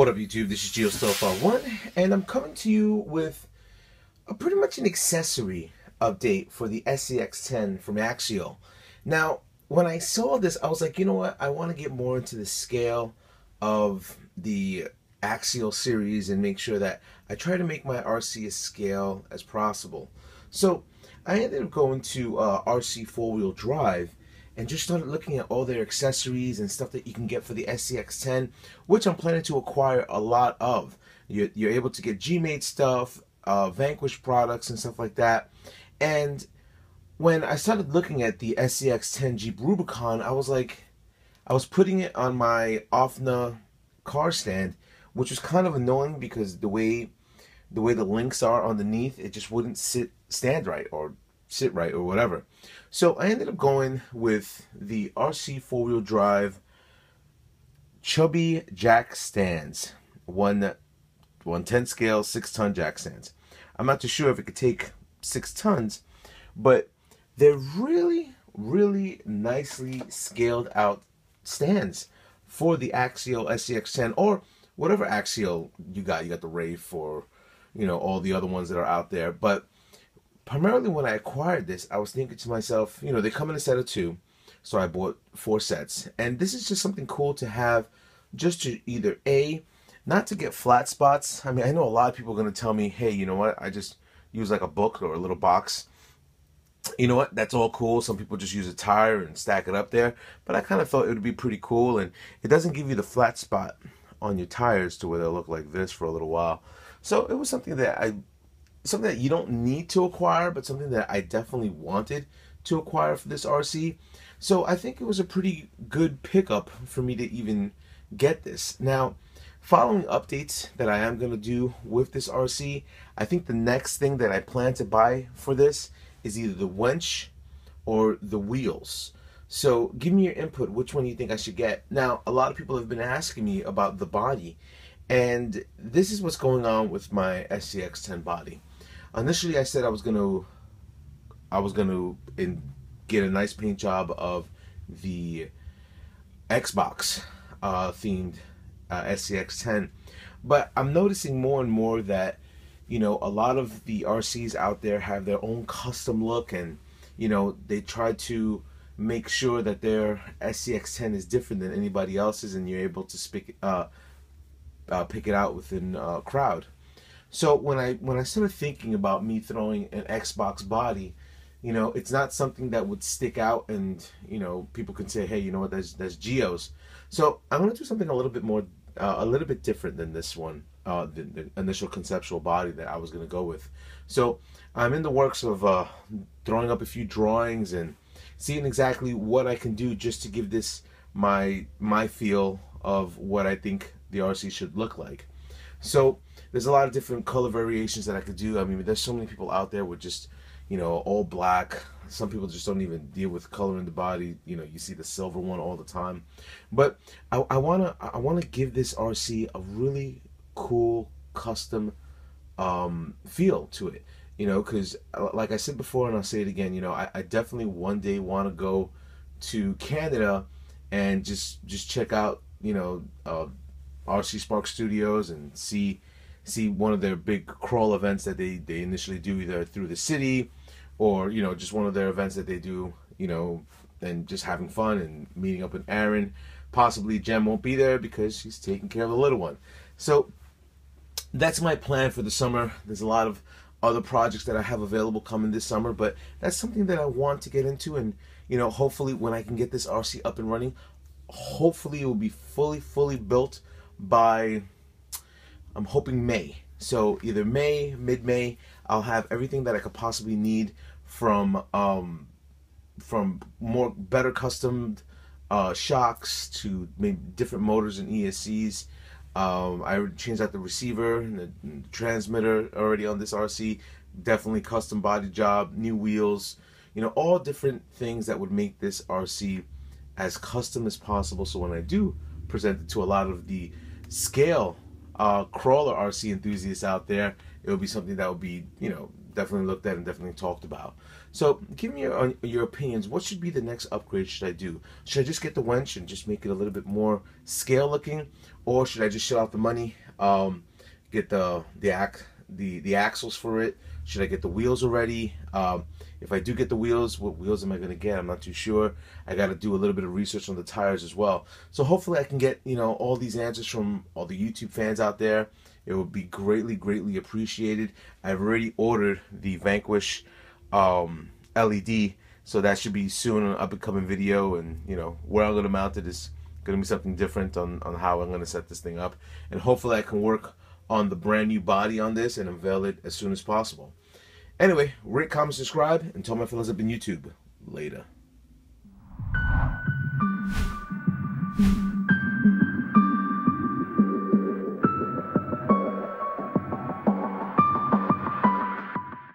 What up, YouTube? This is GIOSTEALTHR1, and I'm coming to you with pretty much an accessory update for the SCX10 from Axial. Now, when I saw this, I was like, you know what? I want to get more into the scale of the Axial series and make sure that I try to make my RC as scale as possible. So I ended up going to RC4WD and just started looking at all their accessories and stuff that you can get for the SCX10, which I'm planning to acquire a lot of. You're able to get G-Made stuff, Vanquish products and stuff like that. And when I started looking at the SCX10 Jeep Rubicon, I was like, I was putting it on my OFNA car stand, which was kind of annoying because the way the links are underneath, it just wouldn't stand right or sit right or whatever. So I ended up going with the RC4WD Chubby Jackstands, 1/10 scale 6-ton Jackstands. I'm not too sure if it could take 6 tons, but they're really nicely scaled out stands for the Axial SCX10 or whatever Axial you got. You got the Wraith or, you know, all the other ones that are out there. But primarily when I acquired this, I was thinking to myself, you know, they come in a set of 2, so I bought 4 sets. And this is just something cool to have, just to either not to get flat spots. I mean, I know a lot of people are going to tell me, hey, you know what, I just use like a book or a little box. You know what, that's all cool. Some people just use a tire and stack it up there. But I kind of thought it would be pretty cool, and it doesn't give you the flat spot on your tires to where they'll look like this for a little while. So it was something that you don't need to acquire, but something that I definitely wanted to acquire for this RC. So I think it was a pretty good pickup for me to even get this. Now, following updates that I am going to do with this RC, I think the next thing that I plan to buy for this is either the winch or the wheels. So give me your input, which one you think I should get. Now, a lot of people have been asking me about the body, and this is what's going on with my SCX10 body. Initially, I said I was gonna get a nice paint job of the Xbox themed SCX10, but I'm noticing more and more that, you know, a lot of the RCs out there have their own custom look, and you know, they try to make sure that their SCX10 is different than anybody else's, and you're able to pick it out within a crowd. So when I started thinking about me throwing an Xbox body, you know, it's not something that would stick out, and you know, people can say, hey, you know what, that's Geo's. So I'm gonna do something a little bit more, a little bit different than this one, the initial conceptual body that I was gonna go with. So I'm in the works of throwing up a few drawings and seeing exactly what I can do just to give this my feel of what I think the RC should look like. So there's a lot of different color variations that I could do. I mean, there's so many people out there with just, you know, all black. Some people just don't even deal with color in the body. You know, you see the silver one all the time. But I wanna give this RC a really cool custom feel to it. You know, because like I said before, and I'll say it again, you know, I definitely one day want to go to Canada and just check out, you know, RC Spark Studios and see one of their big crawl events that they initially do, either through the city or, you know, just one of their events that they do, you know, and just having fun and meeting up with Aaron. Possibly Jem won't be there because she's taking care of the little one. So that's my plan for the summer. There's a lot of other projects that I have available coming this summer, but that's something that I want to get into, and you know, hopefully when I can get this RC up and running, hopefully it will be fully built by, I'm hoping May. So either May, mid-May, I'll have everything that I could possibly need from better custom shocks to maybe different motors and ESCs. I already changed out the receiver and the transmitter already on this RC. Definitely custom body job, new wheels, you know, all different things that would make this RC as custom as possible. So when I do present it to a lot of the scale crawler RC enthusiasts out there, it will be something that will be, you know, definitely looked at and definitely talked about. So give me your opinions. What should be the next upgrade should I do? Should I just get the winch and just make it a little bit more scale looking, or should I just shell out the money, get the axles for it? Should I get the wheels already? If I do get the wheels, what wheels am I going to get? I'm not too sure. I got to do a little bit of research on the tires as well. So hopefully I can get, you know, all these answers from all the YouTube fans out there. It would be greatly, greatly appreciated. I've already ordered the Vanquish LED, so that should be soon an up-and-coming video. And, you know, where I'm going to mount it is going to be something different on how I'm going to set this thing up. And hopefully I can work on the brand new body on this and unveil it as soon as possible. Anyway, rate, comment, subscribe, and tell my fellas up in YouTube. Later.